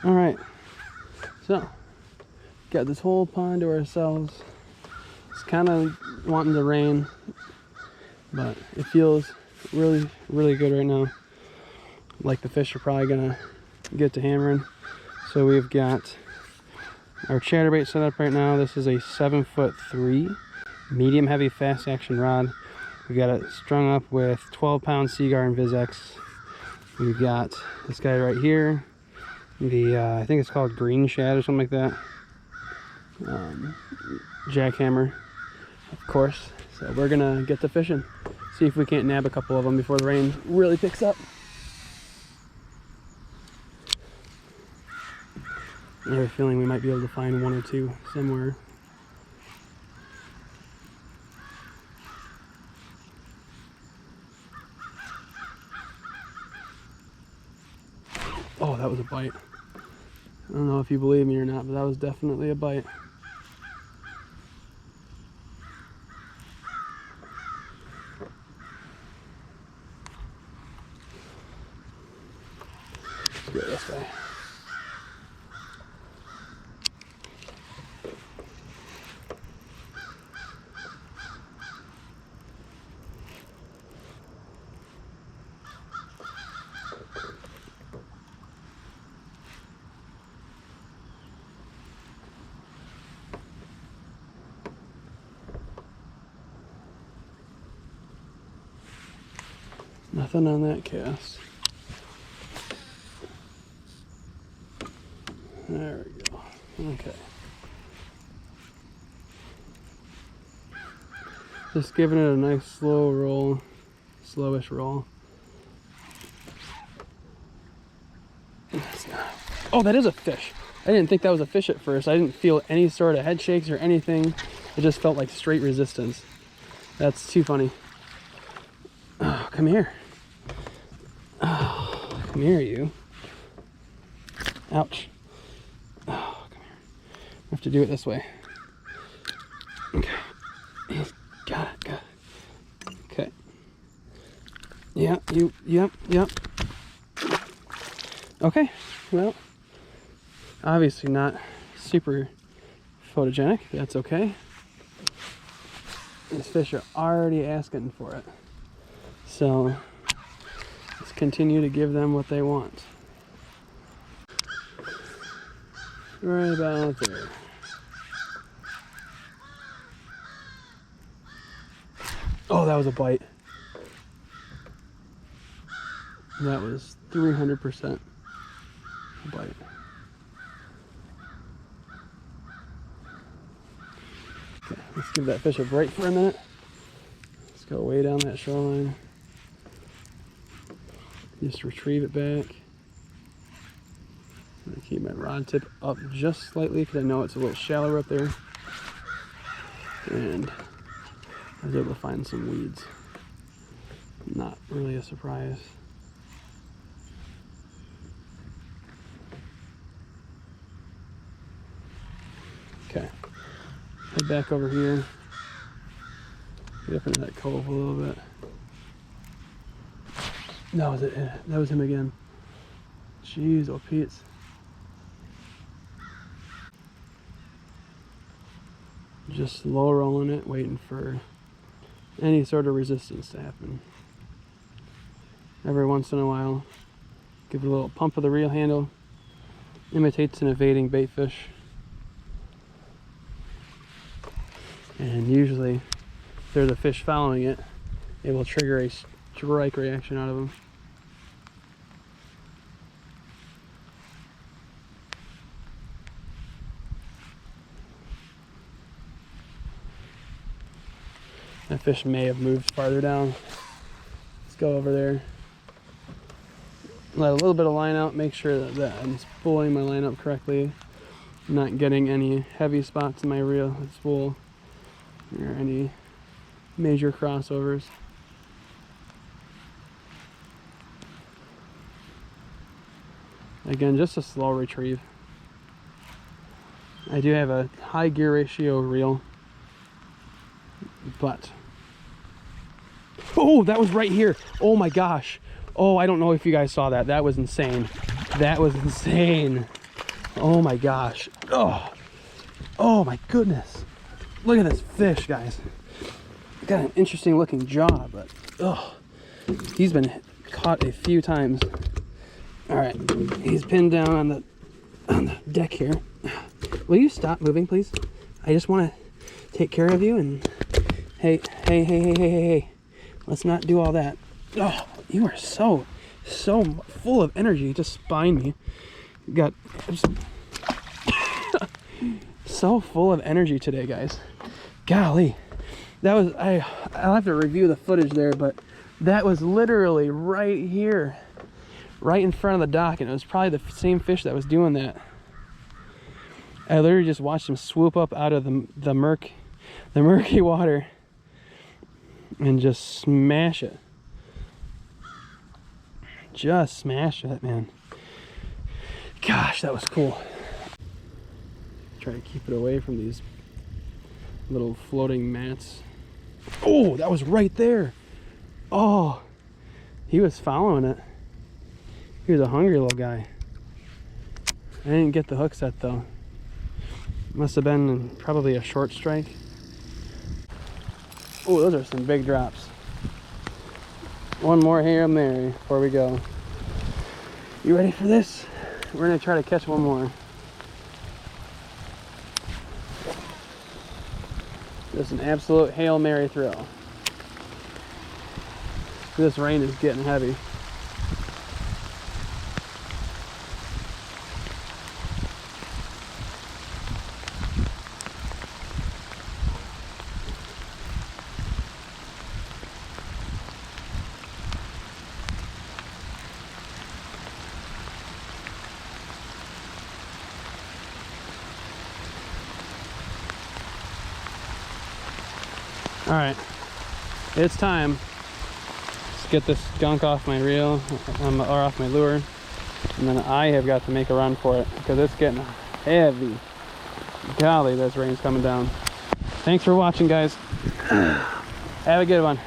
All right, so got this whole pond to ourselves. It's kind of wanting to rain, but it feels really, really good right now. Like the fish are probably gonna get to hammering. So we've got our chatterbait set up right now. This is a 7'3" medium heavy fast action rod. We've got it strung up with 12-pound Seaguar and Vizex. We've got this guy right here. The I think it's called Green Shad or something like that. Jackhammer, of course. So we're gonna get to fishing. See if we can't nab a couple of them before the rain really picks up. I have a feeling we might be able to find one or two somewhere. Oh, that was a bite. I don't know if you believe me or not, but that was definitely a bite. Let's go this way. Nothing on that cast. There we go. Okay. Just giving it a nice slow roll, slowish roll. That's not. Oh, that is a fish. I didn't think that was a fish at first. I didn't feel any sort of head shakes or anything. It just felt like straight resistance. That's too funny. Oh, come here. Oh, come here, you. Ouch. Oh, come here. I have to do it this way. Okay. Got it. Okay. Yeah, yep. Okay, well, obviously not super photogenic. That's okay. These fish are already asking for it. So let's continue to give them what they want. Right about there. Oh, that was a bite. That was 300% a bite. Okay, let's give that fish a break for a minute. Let's go way down that shoreline. Just retrieve it back. I'm gonna keep my rod tip up just slightly because I know it's a little shallower up there. And I was able to find some weeds. Not really a surprise. Okay, head back over here. Get up into that cove a little bit. No, that was him again. Jeez, oh Pete's. Just slow rolling it, waiting for any sort of resistance to happen. Every once in a while, give it a little pump of the reel handle. Imitates an evading bait fish. And usually, if there's a fish following it, it will trigger a strike reaction out of them. That fish may have moved farther down. Let's go over there. Let a little bit of line out, make sure that I'm spooling my line up correctly. I'm not getting any heavy spots in my reel spool or any major crossovers. Again, just a slow retrieve. I do have a high gear ratio reel, but oh, that was right here. Oh my gosh. Oh, I don't know if you guys saw that. That was insane. That was insane. Oh my gosh. Oh my goodness. Look at this fish, guys. Got an interesting looking jaw, but he's been caught a few times. All right, he's pinned down on the deck here. Will you stop moving, please? I just want to take care of you. And hey, let's not do all that. Oh, you are so full of energy. You just spined me. Got so full of energy today, guys. Golly, that was I'll have to review the footage there, but that was literally right here, right in front of the dock, and it was probably the same fish that was doing that. I literally just watched him swoop up out of the murky water and just smash it. Just smash it, man. Gosh, that was cool. Try to keep it away from these little floating mats. Oh, that was right there. Oh, he was following it. He was a hungry little guy. I didn't get the hook set though. Must have been probably a short strike. Oh, those are some big drops. One more here and there before we go. You ready for this? We're gonna try to catch one more. Just an absolute Hail Mary throw. This rain is getting heavy. All right, it's time. Let's get this gunk off my reel, or off my lure, and then I have got to make a run for it because it's getting heavy. Golly, this rain's coming down. Thanks for watching, guys. Have a good one.